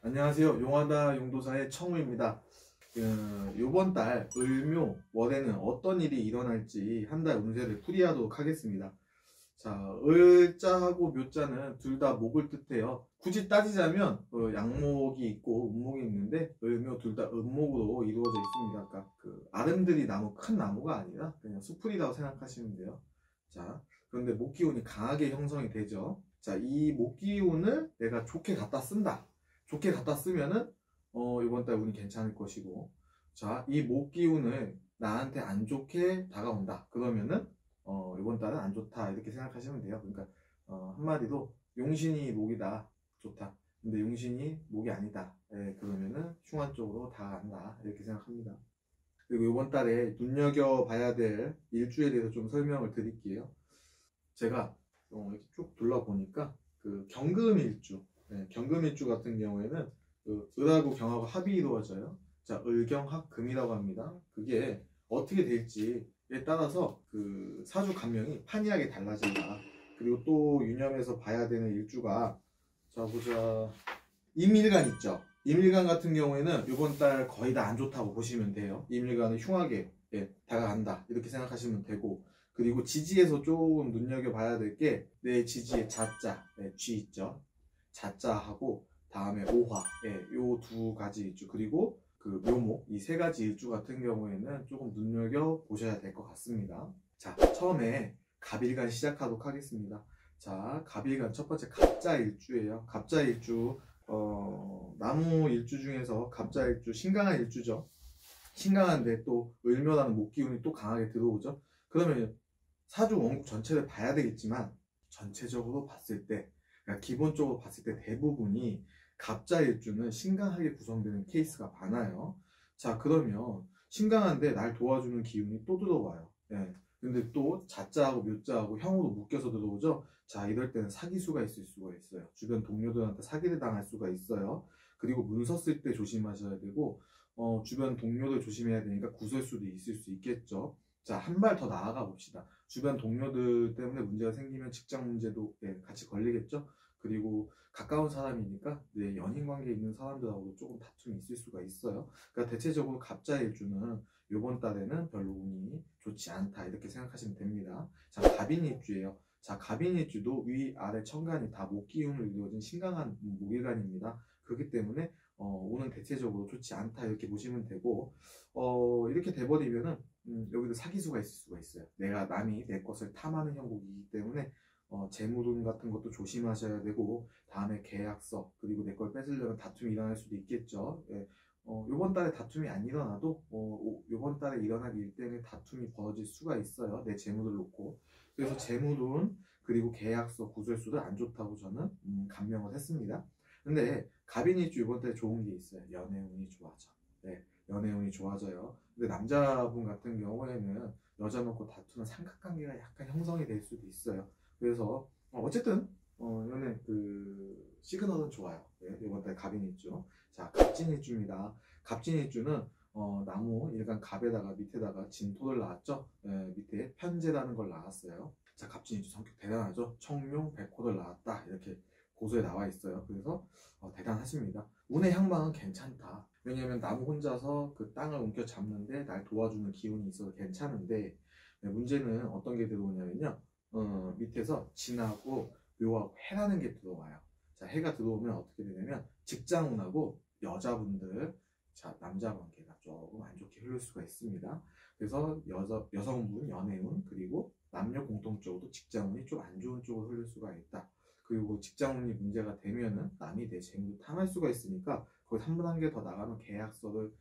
안녕하세요. 용하다 용도사의 청우입니다. 요번 달 을묘 월에는 어떤 일이 일어날지 한 달 운세를 풀이하도록 하겠습니다. 자, 을자하고 묘자는 둘 다 목을 뜻해요. 굳이 따지자면 양목이 있고 음목이 있는데 을묘 둘 다 음목으로 이루어져 있습니다. 그러니까 아름드리 나무, 큰 나무가 아니라 그냥 수풀이라고 생각하시면 돼요. 자, 그런데 목기운이 강하게 형성이 되죠. 자, 이 목기운을 내가 좋게 갖다 쓴다. 좋게 갖다 쓰면은 이번 달 운이 괜찮을 것이고, 자, 이 목기운을 나한테 안 좋게 다가온다. 그러면은 이번 달은 안 좋다. 이렇게 생각하시면 돼요. 그러니까 한마디로 용신이 목이다. 좋다. 근데 용신이 목이 아니다. 그러면은 흉한 쪽으로 다가간다. 이렇게 생각합니다. 그리고 이번 달에 눈여겨봐야 될 일주에 대해서 좀 설명을 드릴게요. 제가 이렇게 쭉 둘러보니까 경금일주, 경금일주 같은 경우에는 을하고 경하고 합이 이루어져요. 자, 을경합금이라고 합니다. 그게 어떻게 될지에 따라서 사주 감명이 판이하게 달라진다. 그리고 또 유념해서 봐야 되는 일주가, 자 보자, 임일간 있죠. 임일간 같은 경우에는 이번 달 거의 다 안 좋다고 보시면 돼요. 임일간은 흉하게 다가간다 이렇게 생각하시면 되고, 그리고 지지에서 조금 눈여겨봐야 될 게 내 지지의 자자, 쥐 있죠. 자자하고 다음에 오화, 요 두 가지 일주, 그리고 묘목, 이 세 가지 일주 같은 경우에는 조금 눈여겨보셔야 될 것 같습니다. 자, 처음에 갑일간 시작하도록 하겠습니다. 자, 갑일간 첫 번째 갑자일주예요. 갑자일주, 나무 일주 중에서 갑자일주, 신강한 일주죠. 신강한데 또 을묘라는 목기운이 또 강하게 들어오죠. 그러면 사주 원국 전체를 봐야 되겠지만, 전체적으로 봤을 때, 그러니까 기본적으로 봤을 때 대부분이 갑자일주는 신강하게 구성되는 케이스가 많아요. 자, 그러면 신강한데 날 도와주는 기운이 또 들어와요. 근데 또 자자하고 묘자하고 형으로 묶여서 들어오죠. 자, 이럴 때는 사기수가 있을 수가 있어요. 주변 동료들한테 사기를 당할 수가 있어요. 그리고 문서 쓸 때 조심하셔야 되고, 주변 동료들 조심해야 되니까 구설수도 있을 수 있겠죠. 자, 한 발 더 나아가 봅시다. 주변 동료들 때문에 문제가 생기면 직장 문제도 같이 걸리겠죠. 그리고 가까운 사람이니까 내 연인 관계에 있는 사람들하고도 조금 다툼이 있을 수가 있어요. 그러니까 대체적으로 갑자일주는 이번 달에는 별로 운이 좋지 않다 이렇게 생각하시면 됩니다. 자, 갑인일주예요. 자, 갑인일주도 위, 아래, 천간이 다 목기운으로 이루어진 신강한 목일간입니다. 그렇기 때문에 운은 대체적으로 좋지 않다 이렇게 보시면 되고, 이렇게 돼버리면은 여기도 사기수가 있을 수가 있어요. 남이 내 것을 탐하는 형국이기 때문에 재물운 같은 것도 조심하셔야 되고, 다음에 계약서, 그리고 내 걸 뺏으려면 다툼이 일어날 수도 있겠죠. 요번 달에 다툼이 안 일어나도 요번 달에 일어날 일 때문에 다툼이 벌어질 수가 있어요. 내 재물을 놓고. 그래서 재물운 그리고 계약서, 구설수를 안 좋다고 저는 감명을 했습니다. 근데 갑인일주 이번 달에 좋은 게 있어요. 연애운이 좋아져. 연애운이 좋아져요. 근데 남자분 같은 경우에는 여자 놓고 다투는 삼각관계가 약간 형성이 될 수도 있어요. 그래서 어쨌든 연애 시그널은 좋아요. 이번 달 갑인일주. 자, 갑진일주입니다. 갑진일주는 나무 일간 갑에다가 밑에다가 진토를 낳았죠. 밑에 편제라는 걸 낳았어요. 자, 갑진일주 성격 대단하죠. 청룡, 백호를 낳았다 이렇게 고소에 나와 있어요. 그래서 대단하십니다. 운의 향방은 괜찮다. 왜냐면 나무 혼자서 그 땅을 움켜잡는데 날 도와주는 기운이 있어서 괜찮은데, 문제는 어떤 게 들어오냐면요. 밑에서 진하고 묘하고 해라는 게 들어와요. 자, 해가 들어오면 어떻게 되냐면 직장운하고 여자분들, 자, 남자 관계가 조금 안 좋게 흐를 수가 있습니다. 그래서 여성분 연애운, 그리고 남녀 공통적으로 직장운이 좀 안 좋은 쪽으로 흐를 수가 있다. 그리고 직장운이 문제가 되면은 남이 내 재물을 탐할 수가 있으니까 거기 한 단계 더 나가면 계약서를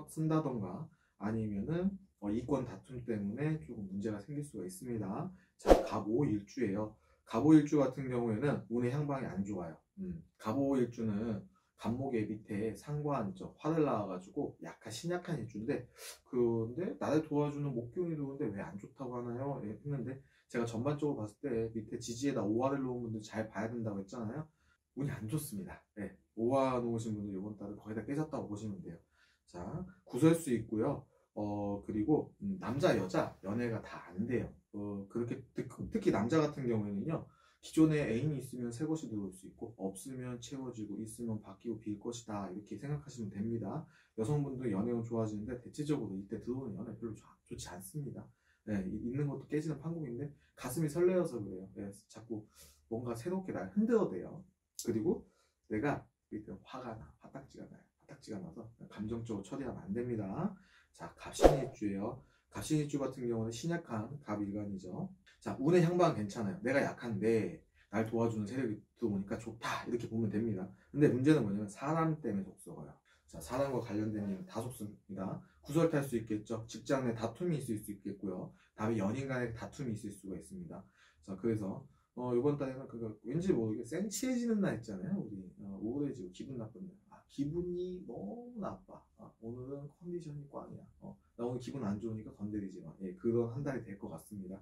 쓴다던가, 아니면은 이권 다툼 때문에 조금 문제가 생길 수가 있습니다. 자, 갑오일주예요. 갑오일주 같은 경우에는 운의 향방이 안 좋아요. 갑오일주는 갑목의 밑에 상관 있죠. 화를 낳아가지고 약간 신약한 일주인데, 근데 나를 도와주는 목기운이 들어오는데 왜 안 좋다고 하나요? 했는데, 제가 전반적으로 봤을 때 밑에 지지에다 오화를 놓은 분들 잘 봐야 된다고 했잖아요. 운이 안 좋습니다. 오화 놓으신 분들 이번 달은 거의 다 깨졌다고 보시면 돼요. 자, 구설수 있고요. 그리고 남자 여자 연애가 다 안 돼요. 그렇게 특히 남자 같은 경우에는요, 기존에 애인이 있으면 새 것이 들어올 수 있고 없으면 채워지고 있으면 바뀌고 빌 것이다 이렇게 생각하시면 됩니다. 여성분들 연애운 좋아지는데 대체적으로 이때 들어오는 연애 별로 좋지 않습니다. 네, 있는 것도 깨지는 판국인데 가슴이 설레어서 그래요. 네, 자꾸 뭔가 새롭게 날 흔들어대요. 그리고 내가 이때 화가 나, 화딱지가 나요. 화딱지가 나서 감정적으로 처리하면 안 됩니다. 자, 갑신일주예요. 갑신일주 같은 경우는 신약한 갑일간이죠. 자, 운의 향방은 괜찮아요. 내가 약한데 날 도와주는 세력이 들어오니까 좋다 이렇게 보면 됩니다. 근데 문제는 뭐냐면 사람 때문에 속썩어요. 자, 사람과 관련된 일은 다 속습니다. 구설탈 수 있겠죠. 직장 내 다툼이 있을 수 있겠고요. 다음에 연인 간의 다툼이 있을 수가 있습니다. 자, 그래서 이번 달에는 왠지 모르게 센치해지는 날 있잖아요. 우리 우울해지고 기분 나쁜 날. 기분이 너무 나빠. 오늘은 컨디션이 꽝이야. 나 오늘 기분 안 좋으니까 건드리지 마. 예, 그런 한 달이 될 것 같습니다.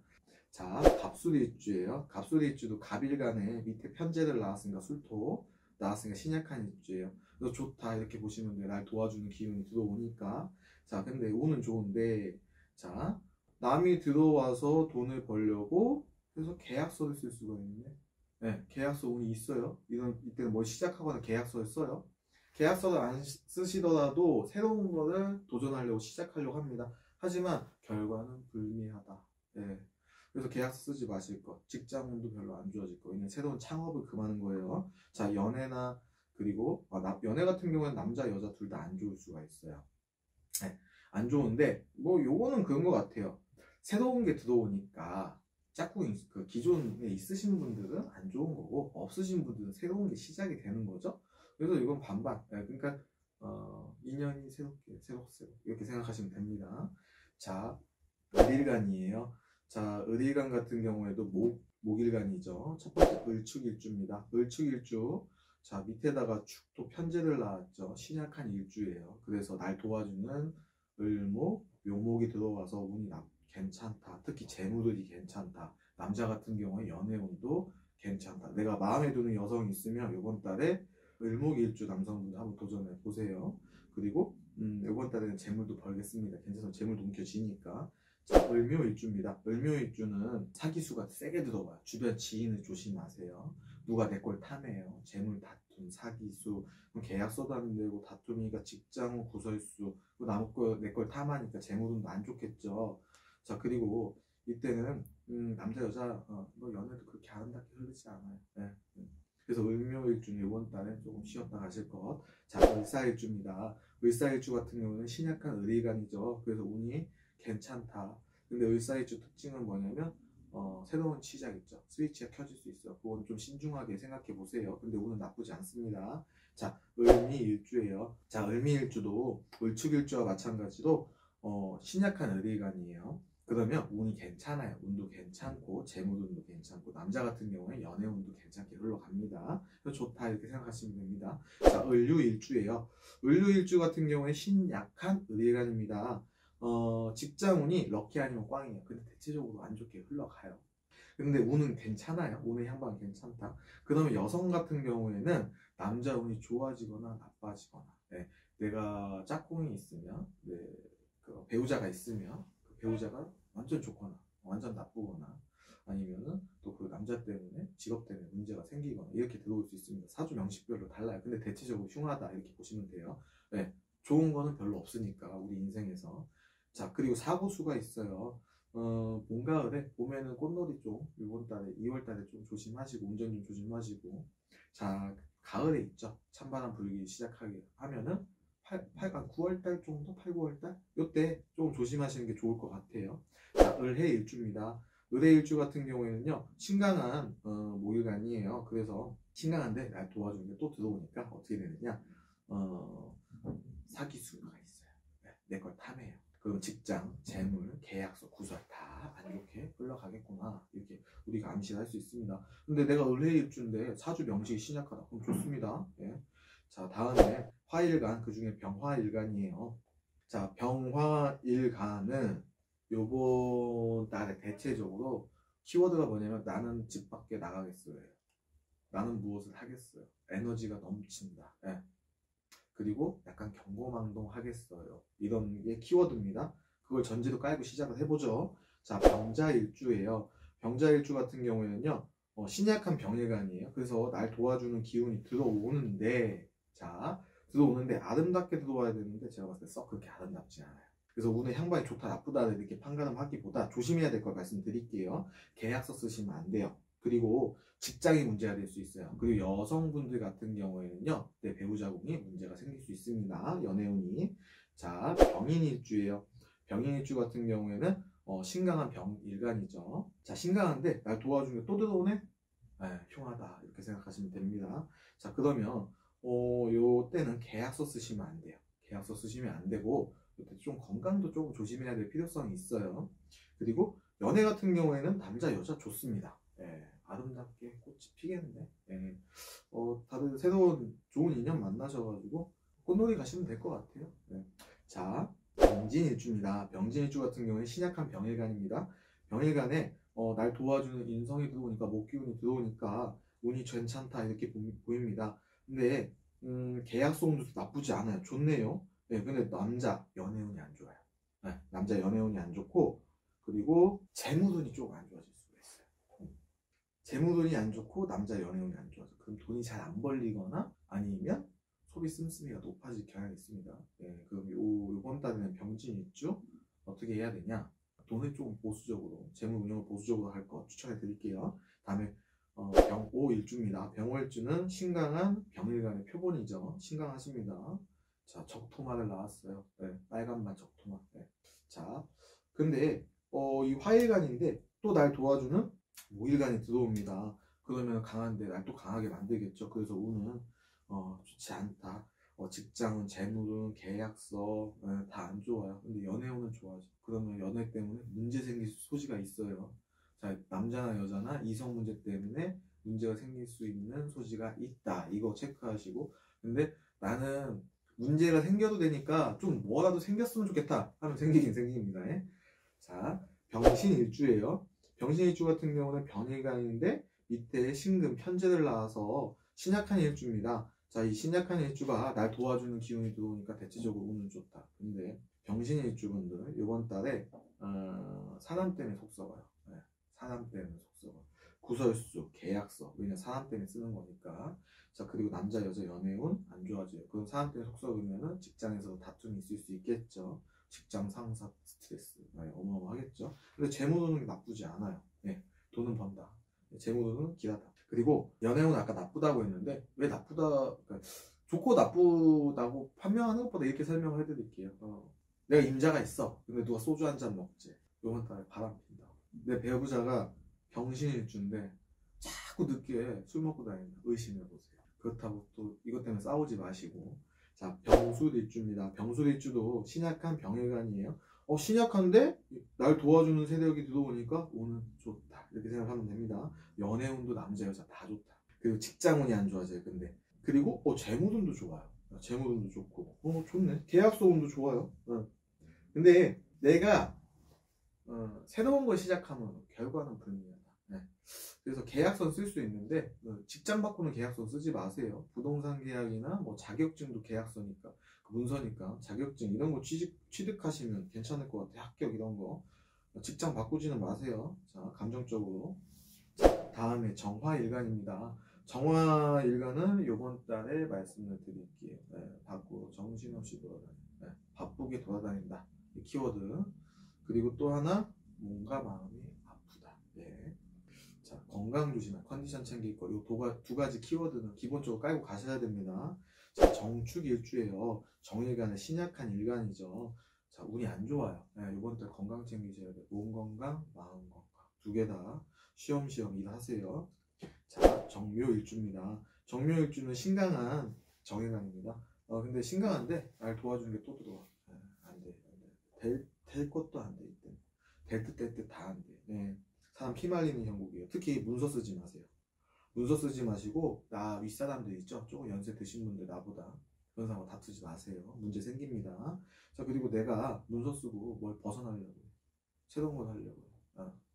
자, 갑술일주예요. 갑술일주도 갑일간에 밑에 편제를 나왔으니까 술토 나왔으니까 신약한 일주예요. 그래서 좋다 이렇게 보시면 돼요. 날 도와주는 기운이 들어오니까. 자, 근데 운은 좋은데, 자, 남이 들어와서 돈을 벌려고 해서 계약서를 쓸 수가 있네. 네, 계약서 운이 있어요. 이때는 뭘 시작하거나 계약서를 써요. 계약서를 안 쓰시더라도 새로운 거를 도전하려고 시작하려고 합니다. 하지만 결과는 불미하다. 네. 그래서 계약서 쓰지 마실 것. 직장운도 별로 안 좋아질 거. 이게 새로운 창업을 금하는 거예요. 자, 연애나 그리고 연애 같은 경우는 남자 여자 둘 다 안 좋을 수가 있어요. 네, 안 좋은데 뭐 요거는 그런 것 같아요. 새로운 게 들어오니까 짝꿍이 기존에 있으신 분들은 안 좋은 거고 없으신 분들은 새로운 게 시작이 되는 거죠. 그래서 이건 반반. 네, 그러니까 인연이 새롭게 새록새록 이렇게 생각하시면 됩니다. 자, 을일간이에요. 자, 을일간 같은 경우에도 목일간이죠. 첫 번째 을축일주입니다. 을축일주. 자, 밑에다가 축도 편제를 나왔죠. 신약한 일주예요. 그래서 날 도와주는 을목, 묘목이 들어와서 운이 괜찮다. 특히 재물운이 괜찮다. 남자 같은 경우에 연애운도 괜찮다. 내가 마음에 드는 여성이 있으면 이번 달에 을목일주 남성분들 한번 도전해 보세요. 그리고 이번 달에는 재물도 벌겠습니다. 괜찮아서 재물도 움켜쥐니까. 자, 을묘일주입니다. 을묘일주는 사기수가 세게 들어와요. 주변 지인을 조심하세요. 누가 내 걸 탐해요. 재물 다툼, 사기수, 계약서도 안 되고 다툼이니까 직장 구설수, 내 걸 탐하니까 재물운도 안 좋겠죠. 자, 그리고 이때는 남자 여자 뭐 연애도 그렇게 아름답게 흐르지 않아요. 네. 그래서 을묘일주는 이번 달에 조금 쉬었다 가실 것. 자, 을사일주입니다. 을사일주 같은 경우는 신약한 을일간이죠. 그래서 운이 괜찮다. 근데 을사일주 특징은 뭐냐면 새로운 시작 있죠. 스위치가 켜질 수 있어요. 그건 좀 신중하게 생각해 보세요. 근데 운은 나쁘지 않습니다. 자, 을미일주예요. 자, 을미일주도 을축일주와 마찬가지로 신약한 을일간이에요. 그러면 운이 괜찮아요. 운도 괜찮고 재물운도 괜찮고 남자 같은 경우에 연애운도 괜찮게 흘러갑니다. 그래서 좋다 이렇게 생각하시면 됩니다. 자, 을류일주예요. 을류일주 같은 경우에 신약한 을일간입니다. 직장운이 럭키 아니면 꽝이에요. 근데 대체적으로 안 좋게 흘러가요. 근데 운은 괜찮아요. 운의 향방은 괜찮다. 그러면 여성 같은 경우에는 남자 운이 좋아지거나 나빠지거나, 네, 내가 짝꿍이 있으면, 네, 그 배우자가 있으면 그 배우자가 완전 좋거나 완전 나쁘거나 아니면은 또 그 남자 때문에 직업 때문에 문제가 생기거나 이렇게 들어올 수 있습니다. 사주 명식별로 달라요. 근데 대체적으로 흉하다 이렇게 보시면 돼요. 네, 좋은 거는 별로 없으니까 우리 인생에서. 자, 그리고 사고수가 있어요. 봄, 가을에 봄에는 꽃놀이 좀 이번 달에 2월 달에 좀 조심하시고 운전 좀 조심하시고. 자, 가을에 있죠. 찬바람 불기 시작하게 하면은 9월 달 정도? 8, 9월 달? 요때 조금 조심하시는 게 좋을 것 같아요. 자, 을해일주입니다. 을해일주 같은 경우에는요, 신강한 목일간이에요. 그래서 신강한데 날 도와주는 게 또 들어오니까 어떻게 되느냐, 사기수가 있어요. 네, 내 걸 탐해요. 그리고 직장, 재물, 계약서, 구설 다 안 좋게 흘러가겠구나 이렇게 우리가 암시를 할 수 있습니다. 근데 내가 을해일주인데 사주 명식이 신약하다. 그럼 좋습니다. 네. 자, 다음에 화일간, 그 중에 병화일간이에요. 자, 병화일간은 요번 달에 대체적으로 키워드가 뭐냐면 나는 집 밖에 나가겠어요. 나는 무엇을 하겠어요. 에너지가 넘친다. 네. 그리고 약간 경고망동하겠어요. 이런 게 키워드입니다. 그걸 전제도 깔고 시작을 해보죠. 자, 병자일주예요. 병자일주 같은 경우에는요, 신약한 병일간이에요. 그래서 날 도와주는 기운이 들어오는데, 자, 들어오는데 아름답게 들어와야 되는데 제가 봤을 때 썩 그렇게 아름답지 않아요. 그래서 운의 향방이 좋다 나쁘다를 이렇게 판가름하기보다 조심해야 될 걸 말씀드릴게요. 계약서 쓰시면 안 돼요. 그리고 직장이 문제가 될 수 있어요. 그리고 여성분들 같은 경우에는요, 내 배우자궁이 문제가 생길 수 있습니다. 연애운이. 자, 병인일주예요. 병인일주 같은 경우에는 신강한 병일간이죠. 자, 신강한데 날 도와주는 게 또 들어오네? 흉하다 이렇게 생각하시면 됩니다. 자, 그러면 요 때는 계약서 쓰시면 안 돼요. 계약서 쓰시면 안 되고 이때 좀 건강도 조금 조심해야 될 필요성이 있어요. 그리고 연애 같은 경우에는 남자 여자 좋습니다. 아름답게 꽃이 피겠네. 다들 새로운 좋은 인연 만나셔가지고 꽃놀이 가시면 될 것 같아요. 자, 병진일주입니다. 병진일주 같은 경우에 신약한 병일간입니다. 병일간에 날 도와주는 인성이 들어오니까 목기운이 들어오니까 운이 괜찮다 이렇게 보입니다. 근데 계약소운도 나쁘지 않아요. 좋네요. 근데 남자 연애운이 안 좋아요. 남자 연애운이 안 좋고, 그리고 재물운이 조금 안 좋아질 수가 있어요. 재물운이 안 좋고 남자 연애운이 안 좋아서 그럼 돈이 잘 안 벌리거나 아니면 소비 씀씀이가 높아질 경향이 있습니다. 그럼 요번 달에는 병진일주 어떻게 해야 되냐? 돈을 조금 보수적으로, 재물 운영을 보수적으로 할 거 추천해 드릴게요. 다음에 병오일주입니다. 병오일주는 신강한 병일간의 표본이죠. 신강하십니다. 자, 적토마를 나왔어요. 빨간맛 적토마. 자, 근데 이 화일간인데 또 날 도와주는 모일간이 들어옵니다. 그러면 강한데 날 또 강하게 만들겠죠. 그래서 운은 좋지 않다. 직장은, 재물은, 계약서 다 안 좋아요. 근데 연애운은 좋아져. 그러면 연애 때문에 문제 생길 소지가 있어요. 자, 남자나 여자나 이성 문제 때문에 문제가 생길 수 있는 소지가 있다. 이거 체크하시고, 근데 나는 문제가 생겨도 되니까 좀 뭐라도 생겼으면 좋겠다 하면 생기긴 생깁니다. 자, 병신일주예요. 병신일주 같은 경우는 병일간인데 밑에 신금 편제를 나와서 신약한 일주입니다. 자, 이 신약한 일주가 날 도와주는 기운이 들어오니까 대체적으로 운은 좋다. 근데 병신일주분들 이번 달에 사람 때문에 속 썩어요. 사람 때문에 속 썩어요. 구설수, 계약서, 왜냐 사람 때문에 쓰는 거니까. 자, 그리고 남자 여자 연애운 안 좋아져요. 그럼 사람 때문에 속 썩으면은 직장에서 다툼이 있을 수 있겠죠. 직장 상사 스트레스 어마어마하겠죠. 근데 재물운은 나쁘지 않아요. 돈은 번다. 재물운은 길하다. 그리고 연애운은 아까 나쁘다고 했는데 왜 나쁘다, 그러니까 좋고 나쁘다고 판명하는 것보다 이렇게 설명을 해드릴게요. 내가 임자가 있어. 근데 누가 소주 한 잔 먹지. 요번 달에 바람 핀다. 내 배우자가 병신일주인데 자꾸 늦게 술 먹고 다닌다. 의심해보세요. 그렇다고 또 이것 때문에 싸우지 마시고. 자, 병술일주입니다. 병술일주도 신약한 병일간이에요. 신약한데 날 도와주는 세력이 들어오니까 운은 좋다 이렇게 생각하면 됩니다. 연애운도 남자 여자 다 좋다. 그리고 직장운이 안 좋아져요. 근데 그리고 재물운도 좋아요. 재물운도 좋고 좋네. 계약서운도 좋아요. 근데 내가 새로운 걸 시작하면 결과는 불리하다. 그래서 계약서 쓸 수 있는데 직장 바꾸는 계약서 쓰지 마세요. 부동산 계약이나 뭐 자격증도 계약서니까, 문서니까 자격증 이런 거 취득하시면 괜찮을 것 같아요. 합격 이런 거. 직장 바꾸지는 마세요. 자, 감정적으로. 자, 다음에 정화일간입니다. 정화일간은 이번 달에 말씀을 드릴게요. 밖으로 정신없이 돌아다닌다. 바쁘게 돌아다닌다. 이 키워드. 그리고 또 하나, 몸과 마음이 아프다. 자, 건강 조심할, 컨디션 챙길 거. 요 두 가지 키워드는 기본적으로 깔고 가셔야 됩니다. 자, 정축일주예요. 정일간의 신약한 일간이죠. 자, 운이 안 좋아요. 이번 달 건강 챙기셔야 돼요. 몸 건강, 마음 건강. 두 개 다 쉬엄쉬엄 일하세요. 자, 정묘일주입니다. 정묘일주는 신강한 정일간입니다. 근데 신강한데 날 도와주는 게 또 들어와. 안 돼. 될 것도 안 돼. 이때. 될 듯 될 듯 다 안 돼. 사람 피말리는 형국이에요. 특히 문서 쓰지 마세요. 문서 쓰지 마시고 나 윗사람들 있죠? 조금 연세 드신 분들 나보다 그런 사람과 다투지 마세요. 문제 생깁니다. 자, 그리고 내가 문서 쓰고 뭘 벗어나려고 새로운 걸 하려고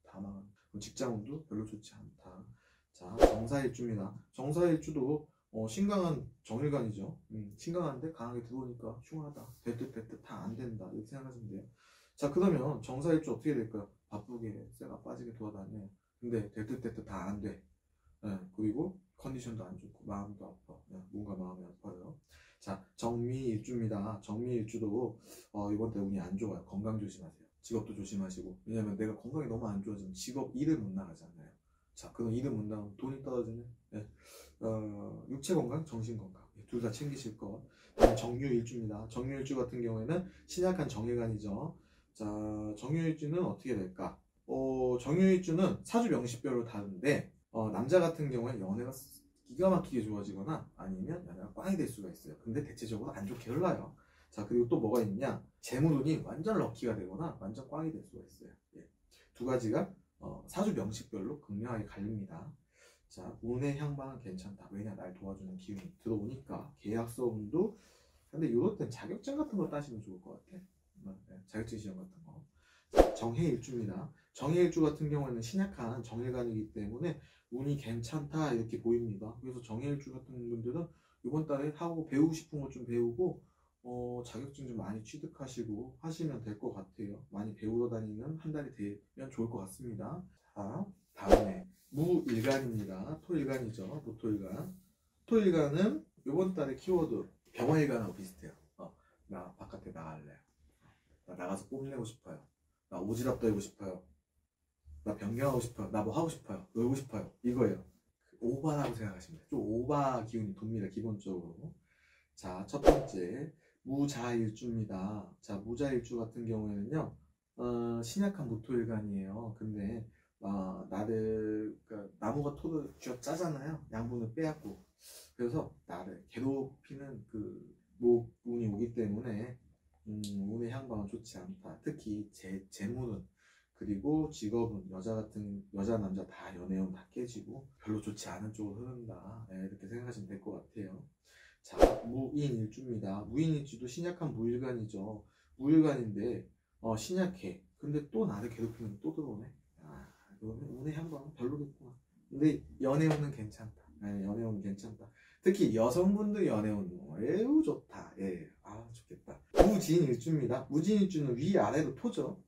다 망한. 직장운도 별로 좋지 않다. 자, 정사일주입니다. 정사일주도 신강한 정일간이죠. 신강한데 강하게 들어오니까 흉하다. 될 듯 될 듯 다 안 된다. 이렇게 생각하시면 돼요. 자, 그러면 정사일주 어떻게 될까요? 바쁘게 쇠가 빠지게 돌아다녀. 근데 될 듯 될 듯 다 안 돼. 예, 그리고 컨디션도 안 좋고 마음도 아파. 예, 뭔가 마음이 아파요. 자, 정미일주입니다. 정미일주도 이번 달 운이 안 좋아요. 건강 조심하세요. 직업도 조심하시고. 왜냐면 내가 건강이 너무 안 좋아지면 직업 일을 못 나가잖아요. 자, 그럼 일을 못 나가면 돈이 떨어지네. 예. 육체 건강, 정신 건강 둘 다 챙기실 것. 다음에 정유일주입니다. 정유일주 같은 경우에는 신약한 정일간이죠. 자, 정유일주는 어떻게 될까? 정유일주는 사주 명시별로 다른데 남자 같은 경우에 연애가 기가 막히게 좋아지거나 아니면 연애가 꽝이 될 수가 있어요. 근데 대체적으로 안 좋게 흘러요. 자, 그리고 또 뭐가 있냐? 재물운이 완전 럭키가 되거나 완전 꽝이 될 수가 있어요. 예. 두 가지가 사주 명식별로 극명하게 갈립니다. 자, 운의 향방은 괜찮다. 왜냐? 날 도와주는 기운이 들어오니까. 계약서 운도. 근데 요럴 땐 자격증 같은 거 따시면 좋을 것 같아. 네, 자격증 시험 같은 거. 자, 정해일주입니다. 정해일주 같은 경우에는 신약한 정일간이기 때문에 운이 괜찮다 이렇게 보입니다. 그래서 정해일주 같은 분들은 이번 달에 하고 배우고 싶은 거 좀 배우고 자격증 좀 많이 취득하시고 하시면 될 것 같아요. 많이 배우러 다니는 한 달이 되면 좋을 것 같습니다. 자, 다음에 무일간입니다. 토일간이죠. 무토일간. 토일간은 이번 달의 키워드 병화일간하고 비슷해요. 나 바깥에 나갈래. 나 나가서 뽐내고 싶어요. 나 오지랖 떨고 싶어요. 나 변경하고 싶어요. 나 뭐 하고 싶어요. 놀고 싶어요. 이거예요. 오바라고 생각하시면 돼요. 좀 오바 기운이 돕니다. 기본적으로. 자, 첫 번째 무자일주입니다. 자, 무자일주 같은 경우에는요, 신약한 무토일간이에요. 근데 그러니까 나무가 토를 쥐어 짜잖아요. 양분을 빼앗고. 그래서 나를 괴롭히는 그 운이 오기 때문에 운의 향방은 좋지 않다. 특히 재물은 그리고 직업은 여자 남자 다 연애운 다 깨지고 별로 좋지 않은 쪽으로 흐른다. 네, 이렇게 생각하시면 될 것 같아요. 자, 무인일주입니다. 무인일주도 신약한 무일간이죠. 무일간인데 신약해. 근데 또 나를 괴롭히면 또 들어오네. 이거는 운의 향방은 별로겠구나. 근데 연애운은 괜찮다. 네, 연애운은 괜찮다. 특히 여성분들 연애운 매우 좋다. 예, 좋겠다. 무진일주입니다. 무진일주는 위아래로 토죠.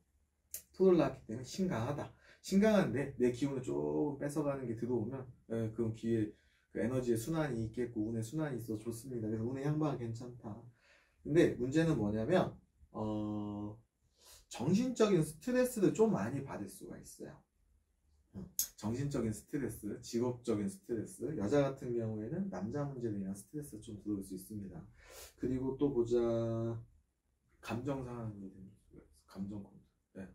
토를 낳았기 때문에 신강하다. 신강한데 내 기운을 조금 뺏어가는 게 들어오면 그럼 그 에너지의 순환이 있겠고 운의 순환이 있어 좋습니다. 그래서 운의 향방은 괜찮다. 근데 문제는 뭐냐면 정신적인 스트레스를 좀 많이 받을 수가 있어요. 정신적인 스트레스, 직업적인 스트레스, 여자 같은 경우에는 남자 문제로 인한 스트레스가 좀 들어올 수 있습니다. 그리고 또 보자, 감정 상황이 될 수가 있어. 감정 컨트롤. 네.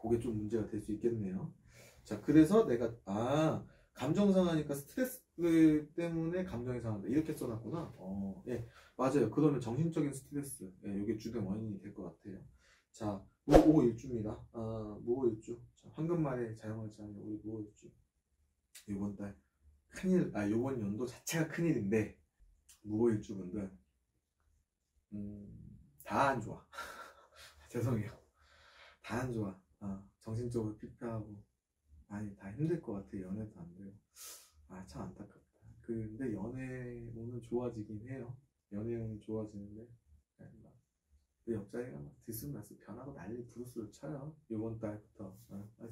그게 좀 문제가 될 수 있겠네요. 자, 그래서 내가 감정 상하니까 스트레스 때문에 감정이 상한다 이렇게 써놨구나. 예, 맞아요. 그러면 정신적인 스트레스, 예, 이게 주된 원인이 될 것 같아요. 자, 무오일주입니다. 무오일주. 자, 황금말에 자영하지 않는 우리 무오일주. 이번 달 큰일, 이번 연도 자체가 큰일인데 무오일주 분들 다 안 좋아. 죄송해요. 다 안 좋아. 정신적으로 피폐하고 많이 다 힘들 것 같아. 연애도 안 돼요. 참 안타깝다. 근데 연애운은 좋아지긴 해요. 연애운은 좋아지는데 내 옆자리가 막 들쑥날쑥 변하고 난리 부르스를 쳐요. 이번 달부터.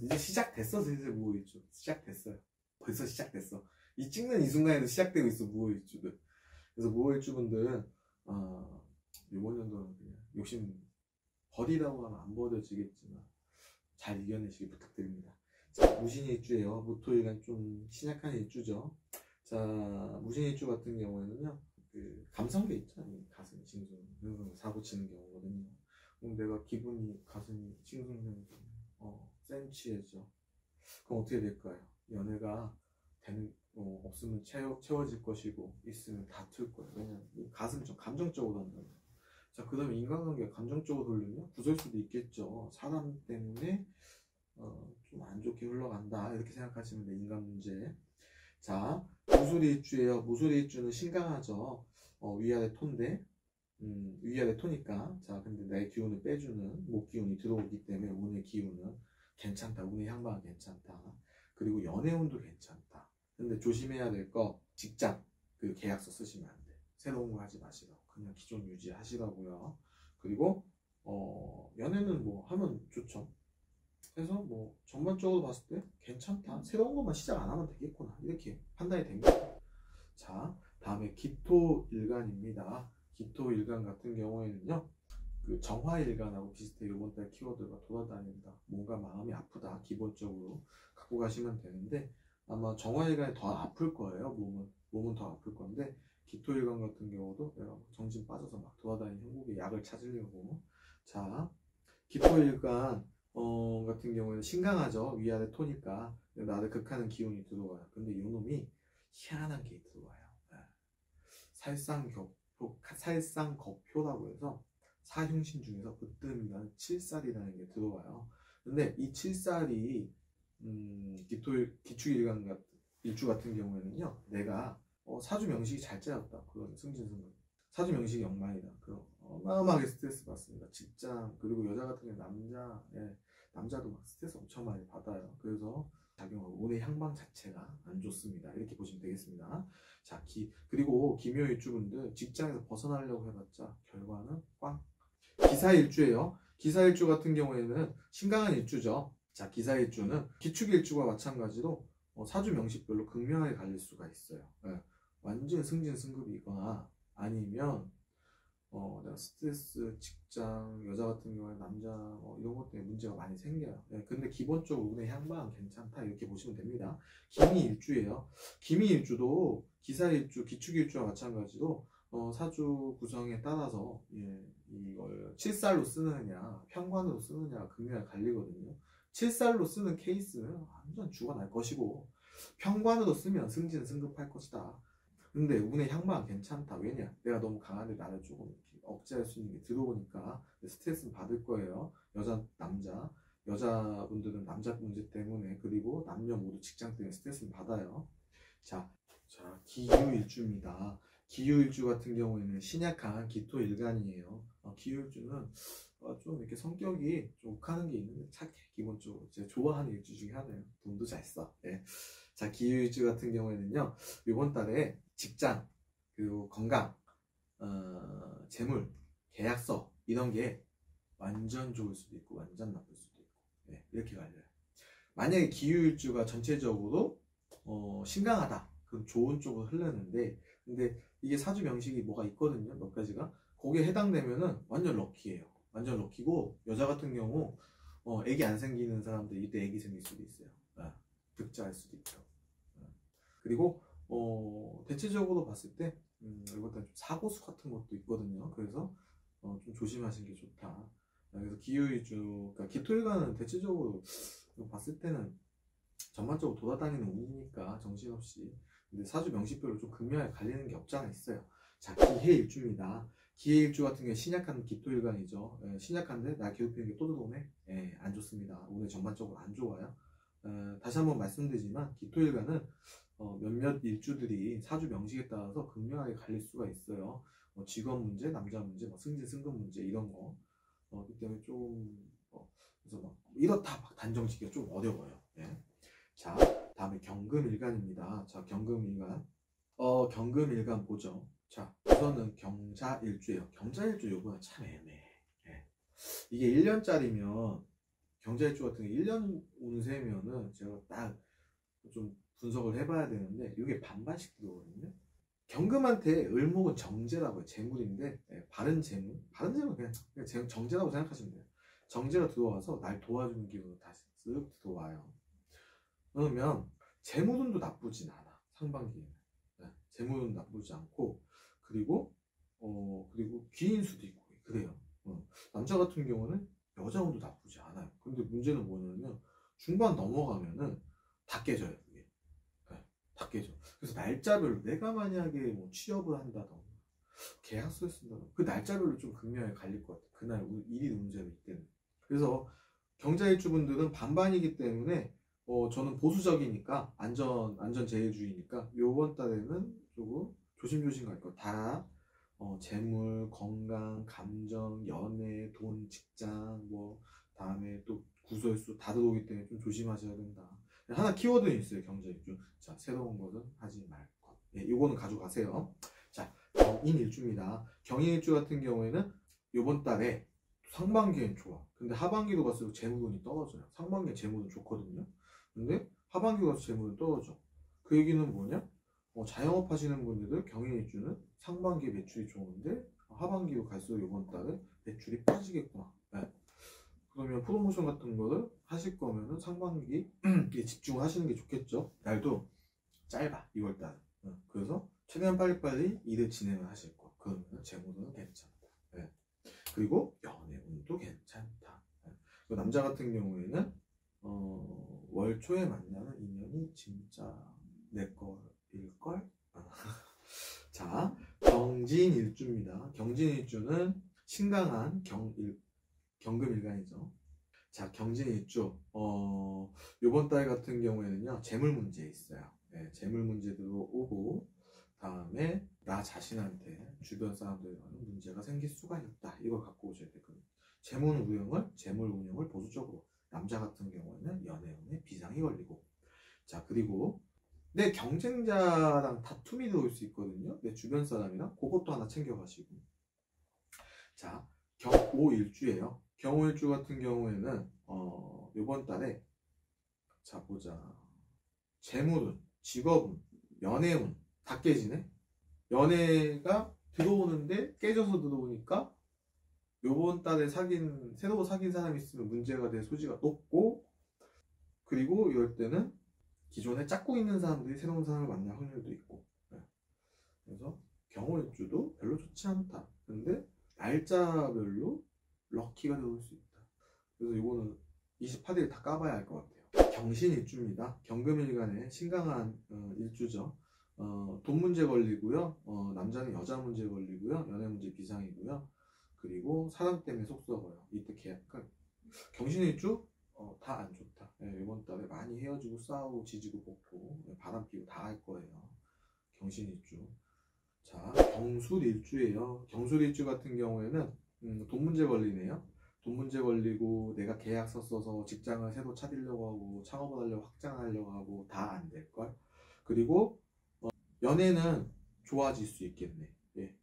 이제 시작됐어. 슬슬 무호일주 시작됐어요. 벌써 시작됐어. 이 찍는 이 순간에도 시작되고 있어. 무호일주들. 그래서 무호일주 분들은 이번 연도는 그냥 욕심 버리라고 하면 안 버려지겠지만 잘 이겨내시기 부탁드립니다. 자, 무신일주예요. 무토일간 좀 신약한 일주죠. 자, 무신일주 같은 경우에는요, 그 감성계 있잖아요. 가슴이 싱숭 사고 치는 경우거든요. 그럼 내가 기분이 가슴이 싱숭생숭 센치해져. 그럼 어떻게 될까요? 연애가 없으면 채워질 것이고 있으면 다툴 거예요. 왜냐면 가슴이 좀 감정적으로 한다는 거예요. 자, 그다음에 인간관계가 감정적으로 돌리면 부설 수도 있겠죠. 사람 때문에 좀 안 좋게 흘러간다 이렇게 생각하시면 돼요. 인간 문제. 자, 무술일주예요. 무술일주는 신강하죠. 위아래 토인데 위아래 토니까. 자, 근데 내 기운을 빼주는 목 기운이 들어오기 때문에 운의 기운은 괜찮다. 운의 향방은 괜찮다. 그리고 연애운도 괜찮다. 근데 조심해야 될 거 직장 그 계약서 쓰시면 안 돼. 새로운 거 하지 마시라고. 그냥 기존 유지하시라고요. 그리고 연애는 뭐 하면 좋죠. 그래서 뭐 전반적으로 봤을 때 괜찮다, 새로운 것만 시작 안 하면 되겠구나, 이렇게 판단이 됩니다. 자, 다음에 기토일간입니다. 기토일간 같은 경우에는요, 그 정화일간하고 비슷해요. 이번 달 키워드가 돌아다닌다, 뭔가 마음이 아프다, 기본적으로 갖고 가시면 되는데, 아마 정화일간이 더 아플 거예요. 몸은 더 아플 건데, 기토일간 같은 경우도 내가 정신 빠져서 막 돌아다니는 형국에 약을 찾으려고. 자, 기토일간 같은 경우에는 신강하죠. 위아래 토니까 나를 극하는 기운이 들어와요. 근데 이 놈이 희한한 게 들어와요. 살상겁표라고 해서 사흉신 중에서 으뜸이라는 칠살이라는 게 들어와요. 근데 이 칠살이 기축일간 일주 같은 경우에는요, 내가 사주 명식이 잘 짜였다, 그건 승진승급. 사주 명식이 엉망이다, 그럼 어마어마하게 스트레스 받습니다. 직장, 그리고 여자 같은 경우 남자도 막 스트레스 엄청 많이 받아요. 그래서 작용하고 운의 향방 자체가 안 좋습니다. 이렇게 보시면 되겠습니다. 자, 그리고 기묘일주분들 직장에서 벗어나려고 해봤자 결과는 꽝. 기사일주예요. 기사일주 같은 경우에는 신강한 일주죠. 자, 기사일주는 기축일주와 마찬가지로 사주 명식별로 극명하게 갈릴 수가 있어요. 완전 승진승급이거나 아니면 내가 스트레스, 직장, 여자 같은 경우에 남자 이런 것 때문에 문제가 많이 생겨요. 근데 기본적으로 운의 향방은 괜찮다, 이렇게 보시면 됩니다. 기미일주예요. 기미일주도 기사일주, 기축일주와 마찬가지로 사주 구성에 따라서 이걸 칠살로 쓰느냐 편관으로 쓰느냐가 극명하게 갈리거든요. 칠살로 쓰는 케이스는 완전 죽어날 것이고, 편관으로 쓰면 승진 승급할 것이다. 근데 운의 향방은 괜찮다. 왜냐? 내가 너무 강한데 나를 조금 이렇게 억제할 수 있는 게 들어오니까 스트레스는 받을 거예요. 남자. 여자분들은 남자 문제 때문에, 그리고 남녀 모두 직장 때문에 스트레스는 받아요. 자, 기유일주입니다. 기유일주 같은 경우에는 신약한 기토일간이에요. 기유일주는 좀 이렇게 성격이 좀 욱하는 게 있는데 착해. 기본적으로 제가 좋아하는 일주 중에 하나예요. 돈도 잘 써. 예. 자, 기유일주 같은 경우에는요, 이번 달에 직장, 그리고 건강, 재물, 계약서 이런 게 완전 좋을 수도 있고 완전 나쁠 수도 있고, 이렇게 갈려요. 만약에 기유일주가 전체적으로 신강하다, 그럼 좋은 쪽으로 흐르는데, 근데 이게 사주 명식이 뭐가 있거든요, 몇 가지가. 거기에 해당되면은 완전 럭키예요. 완전 럭키고, 여자 같은 경우 애기 안 생기는 사람들 이때 애기 생길 수도 있어요. 득자할 수도 있죠. 그리고 대체적으로 봤을 때 이번 달 좀 사고수 같은 것도 있거든요. 그래서 좀 조심하시는 게 좋다. 그래서 기유일주, 그러니까 기토일간은 대체적으로 봤을 때는 전반적으로 돌아다니는 운이니까 정신없이. 근데 사주 명식별로 좀 극명하게 갈리는 게 없지 않아 있어요. 자, 기해일주입니다. 기해일주 같은 경우에 신약한 기토일간이죠. 신약한데 나 괴롭히는 게 또 들어오네. 안 좋습니다. 오늘 전반적으로 안 좋아요. 다시 한번 말씀드리지만 기토일간은 몇몇 일주들이 사주 명식에 따라서 극명하게 갈릴 수가 있어요. 직업 문제, 남자 문제, 승진 승급 문제 이런 거. 그렇기 때문에 좀 그래서 막 이렇다 막 단정짓기가 좀 어려워요. 자, 다음에 경금일간입니다. 자, 경금일간. 경금일간 보죠. 자, 우선은 경자일주예요. 경자일주 요거는 참 애매해. 이게 1년짜리면, 경자일주 같은 게 1년 운세면은 제가 딱 좀 분석을 해봐야 되는데, 이게 반반씩 들어오거든요. 경금한테 을목은 정제라고 해요. 재물인데, 바른 재물. 바른 재물은 그냥 정제라고 생각하시면 돼요. 정제가 들어와서 날 도와주는 기분으로 다시 쓱 들어와요. 그러면 재물운도 나쁘진 않아, 상반기에는. 재물은 나쁘지 않고, 그리고 귀인 수도 있고 그래요. 남자 같은 경우는 여자 운도 나쁘지 않아요. 근데 문제는 뭐냐면 중반 넘어가면은 다 깨져요. 그게. 다 깨져. 그래서 날짜별로 내가 만약에 뭐 취업을 한다던가 계약서를 쓴다던가 그 날짜별로 좀 극명하게 갈릴 것 같아요. 그날 일일 운세로 이때는. 그래서 경자일주분들은 반반이기 때문에 저는 보수적이니까 안전제일주의니까 요번 달에는 조금 조심조심 갈 거. 다 재물, 건강, 감정, 연애, 돈, 직장, 뭐 다음에 또 구설수 다 들어오기 때문에 좀 조심하셔야 된다. 하나 키워드는 있어요, 경자일주. 자, 새로운 것은 하지 말 것. 요거는 가져가세요. 자, 경인일주입니다. 경인일주 같은 경우에는 요번 달에 상반기엔 좋아. 근데 하반기로 갈수록 재무운이 떨어져요. 상반기엔 재무운 좋거든요. 근데 하반기 가서 재무는 떨어져. 그 얘기는 뭐냐? 자영업 하시는 분들은 경인일주는 상반기 매출이 좋은데 하반기로 갈수록 이번 달에 매출이 빠지겠구나. 네. 그러면 프로모션 같은 거를 하실 거면은 상반기에 집중하시는 게 좋겠죠. 날도 짧아 2월달. 그래서 최대한 빨리빨리 일을 진행을 하실 거. 그러면 재무는 괜찮다. 네. 그리고 연애운도 괜찮다. 네. 남자 같은 경우에는 월 초에 만나는 인연이 진짜 내 거일걸? 자, 경진일주입니다. 경진일주는 신강한 경금일간이죠. 자, 경진일주. 요번 달 같은 경우에는요, 재물 문제 있어요. 네, 재물 문제도 오고, 다음에 나 자신한테 주변 사람들과는 문제가 생길 수가 있다. 이걸 갖고 오셔야 되거든요. 재물 운영을 보수적으로. 남자 같은 경우에는 연애운에 비상이 걸리고. 자, 그리고 내 경쟁자랑 다툼이 들어올 수 있거든요. 내 주변 사람이랑 그것도 하나 챙겨가시고. 자, 경오일주예요. 경오일주 같은 경우에는 이번 달에 자 보자. 재물운, 직업운, 연애운 다 깨지네. 연애가 들어오는데 깨져서 들어오니까 요번 달에 새로 사귄 사람이 있으면 문제가 될 소지가 높고, 그리고 이럴 때는 기존에 짝꿍 있는 사람들이 새로운 사람을 만날 확률도 있고. 네. 그래서 경호일주도 별로 좋지 않다. 근데 날짜별로 럭키가 들어올 수 있다. 그래서 이거는 28일 다 까봐야 할 것 같아요. 경신일주입니다. 경금일간의 신강한 일주죠. 돈 문제 걸리고요. 남자는 여자 문제 걸리고요. 연애 문제 비상이고요. 그리고 사람 때문에 속 썩어요. 이때 그러니까 경신일주 다 안 좋다. 네, 이번 달에 많이 헤어지고 싸우고 지지고 볶고 바람 피고 다 할 거예요. 경신일주. 자, 경술일주예요. 경술일주 같은 경우에는 돈 문제 걸리네요. 돈 문제 걸리고 내가 계약서 써서 직장을 새로 차리려고 하고 창업을 하려고 확장하려고 하고 다 안 될걸. 그리고 연애는 좋아질 수 있겠네. 예.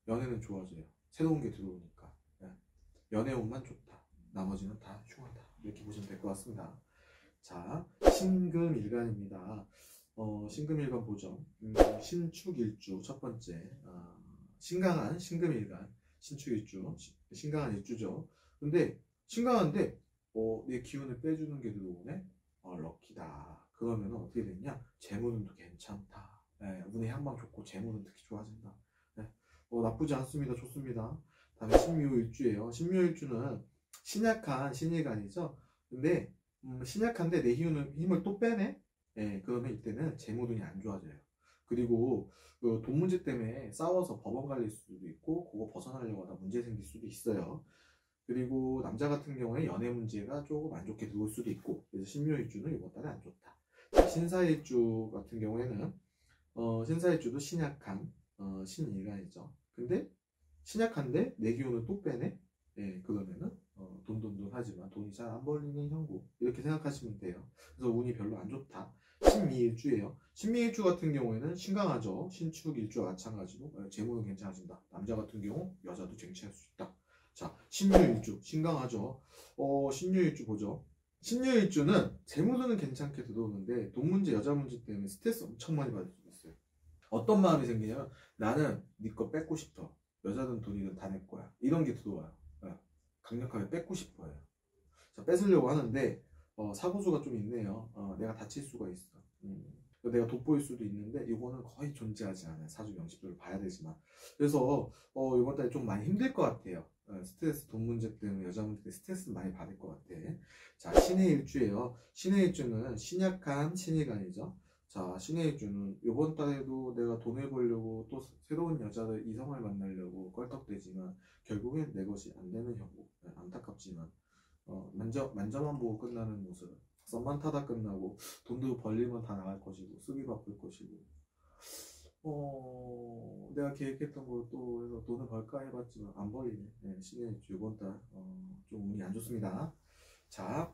연애는 좋아져요. 새로운 게 들어오니까. 예. 연애운만 좋다. 나머지는 다 흉하다. 이렇게 보시면 될 것 같습니다. 자, 신금일간입니다. 신금일간 보죠. 신축일주 첫 번째. 신강한 신금일간. 신축일주. 신강한 일주죠. 근데 신강한데 내 기운을 빼주는 게 들어오네. 럭키다. 그러면 어떻게 됐냐? 재물운도 괜찮다. 네, 운의 향방 좋고 재물은 특히 좋아진다. 네, 나쁘지 않습니다. 좋습니다. 다음에 신묘일주예요. 신묘일주는 신약한 신일간이죠. 근데 신약한데 내 힘을 또 빼네. 네, 그러면 이때는 재물운이 안 좋아져요. 그리고 돈 문제 때문에 싸워서 법원 갈릴 수도 있고 그거 벗어나려고 하다 문제 생길 수도 있어요. 그리고 남자 같은 경우에 연애 문제가 조금 안 좋게 들어올 수도 있고, 그래서 신묘일주는 이번 달에 안 좋다. 신사일주 같은 경우에는 신사일주도 신약한 신일간이죠. 근데 신약한데 내 기운을 또 빼네. 예, 그러면은 돈 하지만 돈이 잘 안 벌리는 형국 이렇게 생각하시면 돼요. 그래서 운이 별로 안 좋다. 신미일주예요. 신미일주 같은 경우에는 신강하죠. 신축일주와 마찬가지로 재물은 괜찮아진다. 남자 같은 경우 여자도 쟁취할 수 있다. 자, 신묘일주 신강하죠. 신묘일주 보죠. 신묘일주는 재물은 괜찮게 들어오는데 돈 문제, 여자 문제 때문에 스트레스 엄청 많이 받을 수 있어요. 어떤 마음이 생기냐면 나는 네 거 뺏고 싶어. 여자든 돈이든 다 내 거야. 이런 게 들어와요. 강력하게 뺏고 싶어요. 자, 뺏으려고 하는데 사고수가 좀 있네요. 내가 다칠 수가 있어. 내가 돋보일 수도 있는데 이거는 거의 존재하지 않아요. 사주 명식들을 봐야 되지만. 그래서 이번 달에 좀 많이 힘들 것 같아요. 스트레스, 돈 문제 때문에, 여자 문제 때문에 스트레스 많이 받을 것 같아. 자, 신의 일주예요. 신의 일주는 신약한 신일간이죠. 자, 신의 일주는 이번 달에도 내가 돈을 벌려고 또 새로운 여자를, 이성을 만나려고 껄떡대지만 결국엔 내 것이 안 되는 형국. 안타깝지만 만져만 보고 끝나는 모습. 썸만 타다 끝나고 돈도 벌리면 다 나갈 것이고 쓰기 바쁠 것이고 내가 계획했던 걸 또 해서 돈을 벌까 해봤지만 안 벌리네. 네, 신의 일주 이번 달 좀 운이 안 좋습니다. 자,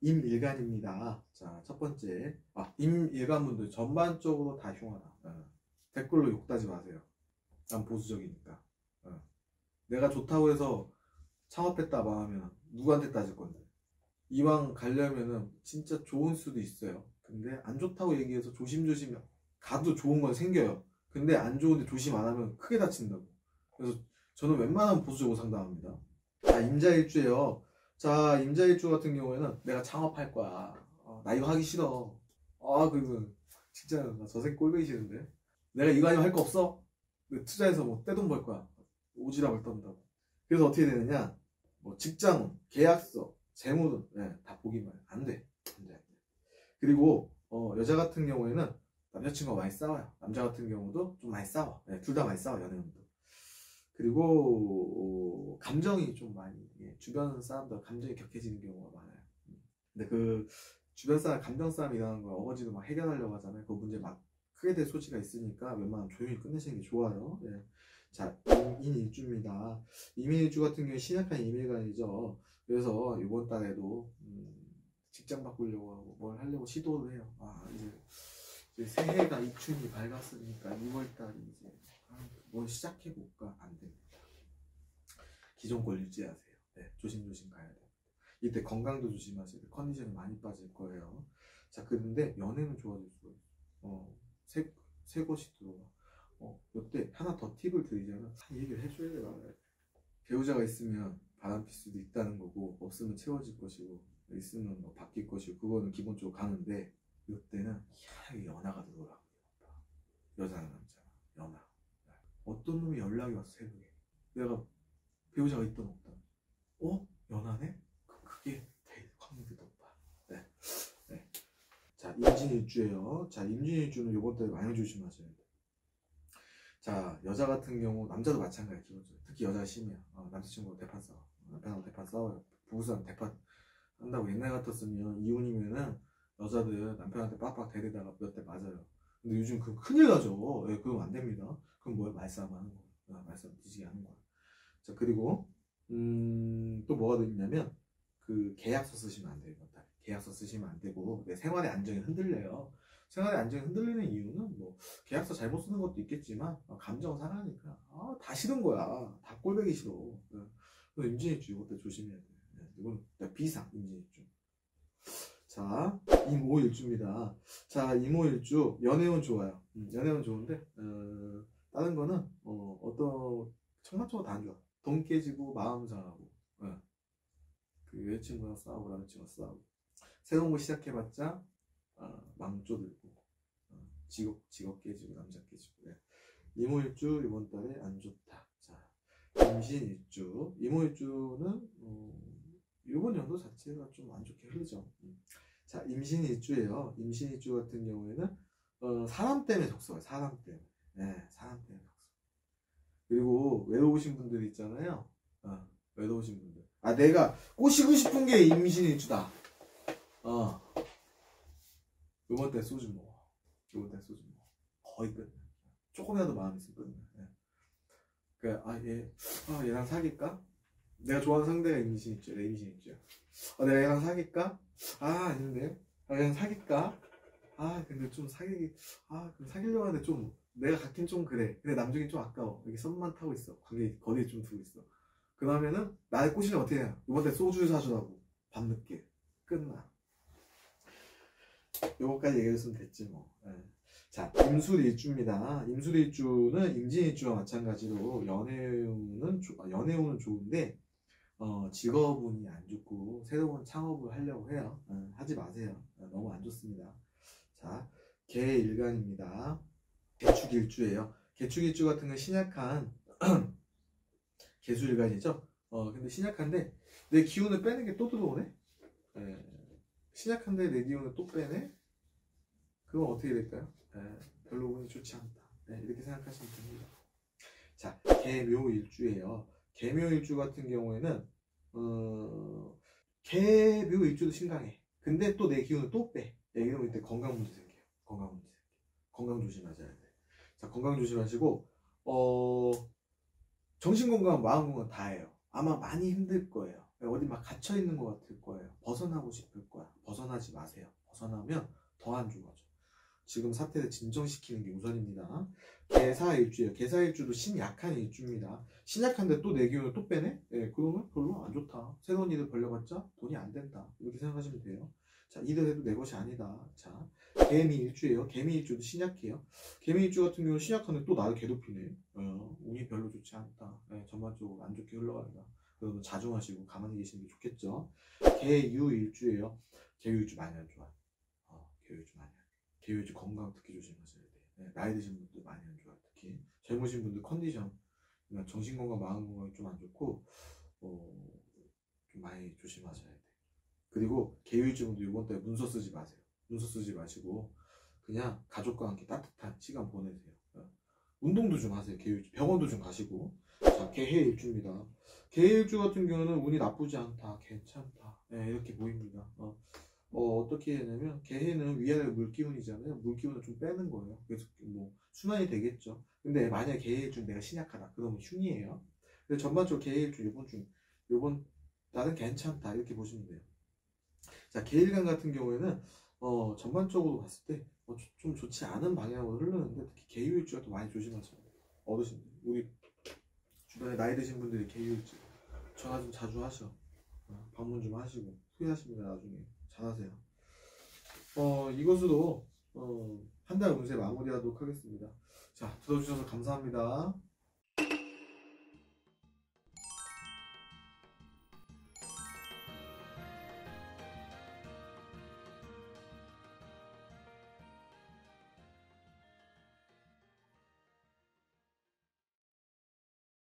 임일간입니다. 자, 첫 번째 임일간분들 전반적으로 다 흉하다. 댓글로 욕하지 마세요. 난 보수적이니까. 내가 좋다고 해서 창업했다 마하면 누구한테 따질 건데. 이왕 가려면은 진짜 좋은 수도 있어요. 근데 안 좋다고 얘기해서 조심조심 가도 좋은 건 생겨요. 근데 안 좋은데 조심 안 하면 크게 다친다고. 그래서 저는 웬만하면 보수적으로 상담합니다. 자, 임자일주예요. 자, 임자일주 같은 경우에는 내가 창업할 거야. 나 이거 하기 싫어. 그러면 진짜 나 저 새끼 꼴보기 싫은데. 내가 이거 아니면 할 거 없어? 투자해서 뭐 떼돈 벌 거야. 오지랖을 떤다고. 그래서 어떻게 되느냐? 뭐 직장, 계약서, 재물은 다 보기만 해. 안 돼. 안 돼. 그리고 여자 같은 경우에는 남자친구가 많이 싸워요. 남자 같은 경우도 좀 많이 싸워. 둘 다 많이 싸워, 연애운도. 그리고 감정이 좀 많이, 주변 사람들 감정이 격해지는 경우가 많아요. 근데 그 주변 사람 감정 싸움이 일어나는 거 어거지로 막 해결하려고 하잖아요. 그 문제 막 크게 될 소지가 있으니까 웬만하면 조용히 끝내시는 게 좋아요. 자, 임인일주입니다. 임인일주 같은 경우에 신약한 임일간이죠. 그래서 이번 달에도 직장 바꾸려고 하고 뭘 하려고 시도를 해요. 이제 새해가 입춘이 밝았으니까 2월달이 이제 뭘 시작해볼까? 안 됩니다. 기존 걸 유지하세요. 조심조심 가야 돼요. 이때 건강도 조심하세요. 컨디션이 많이 빠질 거예요. 자, 그런데 연애는 좋아질 수가 있어요. 새 것이 들어와. 이때 하나 더 팁을 드리자면 얘기를 해줘야 돼요. 배우자가 있으면 바람필 수도 있다는 거고, 없으면 채워질 것이고, 있으면 뭐 바뀔 것이고, 그거는 기본적으로 가는데, 이때는 희한하게 연하가 들어오라고. 여자나 남자나 연하. 어떤 놈이 연락이 왔어, 새벽에. 내가 배우자가 있던 없다. 연하네? 그럼 그게 될 확률이 높아. 자, 임진일주예요. 자, 임진일주는 요번 달에 많이 조심하셔야 돼요. 자, 여자 같은 경우, 남자도 마찬가지야, 기본적으로. 특히 여자가 심해요. 남자친구가 대판 싸워. 남편하고 대판 싸워요. 부부싸움 대판 한다고. 옛날 같았으면, 이혼이면은, 여자들 남편한테 빡빡 대리다가 몇 대 맞아요. 근데 요즘 그거 큰일 나죠. 그건 안 됩니다. 그럼 뭐야? 말싸움 하는 거야. 말싸움 뒤지게 하는 거야. 자, 그리고, 또 뭐가 있냐면, 그 계약서 쓰시면 안 돼요. 계약서 쓰시면 안 되고, 내 생활의 안정이 흔들려요. 생활의 안정이 흔들리는 이유는 뭐 계약서 잘못 쓰는 것도 있겠지만 감정 상하니까 다 싫은 거야. 다 꼴보기 싫어. 임진일주 이것도 조심해야 돼. 이건 비상 임진일주. 자, 임오일주입니다. 자, 임오일주 연애운 좋아요. 연애운 좋은데 다른 거는 어떤 청마초가 다 안 좋아. 돈 깨지고 마음 상하고 그 여자친구랑 싸우고 남자친구랑 싸우고 새로운 거 시작해봤자 망조 들고 직업 깨지고 남자 깨지고. 임오일주 이번 달에 안 좋다. 자, 임신일주. 임오일주는 이번 연도 자체가 좀 안 좋게 흐르죠. 자, 임신일주예요. 임신일주 같은 경우에는 사람 때문에 속썩어요. 사람 때문에. 사람 때문에 속썩어. 그리고 외로우신 분들 있잖아요. 외로우신 분들. 내가 꼬시고 싶은 게 임신일주다. 이번 달 소주 먹어. 이번 달 소주 먹어. 거의 끝내. 조금이라도 마음 있으면 끝내. 그러니까 얘랑 사귈까? 내가 좋아하는 상대가 임신일주야. 내 임신일주야. 내가 얘랑 사귈까? 아닌데. 얘랑 사귈까? 근데 좀 사귀려고 하는데 좀 내가 갖긴 좀 그래. 근데 남중이 좀 아까워. 여기 썸만 타고 있어. 거리에 좀 두고 있어. 그러면은 나를 꼬시면 어떻게 해요? 이번 달 소주 사주라고. 밤늦게. 끝나. 요거까지 얘기했으면 됐지 뭐. 자, 임술일주입니다. 임술일주는 임진일주와 마찬가지로 연애운은 좋은데 직업운이 안 좋고 새로운 창업을 하려고 해요. 하지 마세요. 너무 안 좋습니다. 자, 개일간입니다. 개축일주예요. 개축일주 같은 건 신약한 개수일간이죠. 근데 신약한데 내 기운을 빼는 게 또 들어오네. 신약한데 내 기운을 또 빼네. 그건 어떻게 될까요? 별로 운이 좋지 않다. 이렇게 생각하시면 됩니다. 자, 개묘일주예요. 개묘일주 같은 경우에는 개묘일주도 신강해. 근데 또 내 기운을 또 빼. 이러면 이때 건강 문제 생겨요. 건강 조심하셔야 돼. 자, 건강 조심하시고 정신 건강, 마음 건강 다 해요. 아마 많이 힘들 거예요. 어디 막 갇혀 있는 것 같을 거예요. 벗어나고 싶을 거야. 벗어나지 마세요. 벗어나면 더 안 좋아져. 지금 사태를 진정시키는 게 우선입니다. 개사일주예요. 개사일주도 신약한 일주입니다. 신약한데 또 내 기운을 또 빼네? 예, 그러면 별로 안 좋다. 새로운 일을 벌려봤자 돈이 안 된다. 이렇게 생각하시면 돼요. 자, 일을 해도 내 것이 아니다. 자, 개미일주예요. 개미일주도 신약해요. 개미일주 같은 경우는 신약한데 또 나를 괴롭히네. 운이 별로 좋지 않다. 예, 전반적으로 안 좋게 흘러간다. 그러면 자중하시고 가만히 계시는 게 좋겠죠. 개유일주예요. 개유일주 많이 안 좋아요. 개유일주 많이 안 좋아요. 개유일주 건강 특히 조심하셔야 돼요. 네, 나이 드신 분들 많이 안 좋아요. 특히 젊으신 분들 컨디션, 그러니까 정신건강, 마음건강이 좀 안 좋고 좀 많이 조심하셔야 돼요. 그리고 개유일주 분들 이번 달에 문서 쓰지 마세요. 문서 쓰지 마시고 그냥 가족과 함께 따뜻한 시간 보내세요. 운동도 좀 하세요. 개유일주 병원도 좀 가시고. 자, 개해일주입니다. 개해일주 같은 경우는 운이 나쁘지 않다, 괜찮다, 네, 이렇게 보입니다. 어떻게 되냐면 개해는 위아래 물기운이잖아요. 물기운을 좀 빼는 거예요. 그래서 뭐 순환이 되겠죠. 근데 만약에 개해일주 내가 신약하다 그러면 흉이에요. 그래서 전반적으로 개해일주 요번 달은 괜찮다 이렇게 보시면 돼요. 자, 개일간 같은 경우에는 전반적으로 봤을 때 좀 좋지 않은 방향으로 흐르는데 특히 개유일주가 더 많이 조심하셔야 돼요. 어르신들, 우리 주변에 나이 드신 분들이 개유일주 전화 좀 자주 하셔. 방문 좀 하시고 후회하십니다. 나중에 잘하세요. 이것으로 한 달 운세 마무리하도록 하겠습니다. 자, 들어주셔서 감사합니다.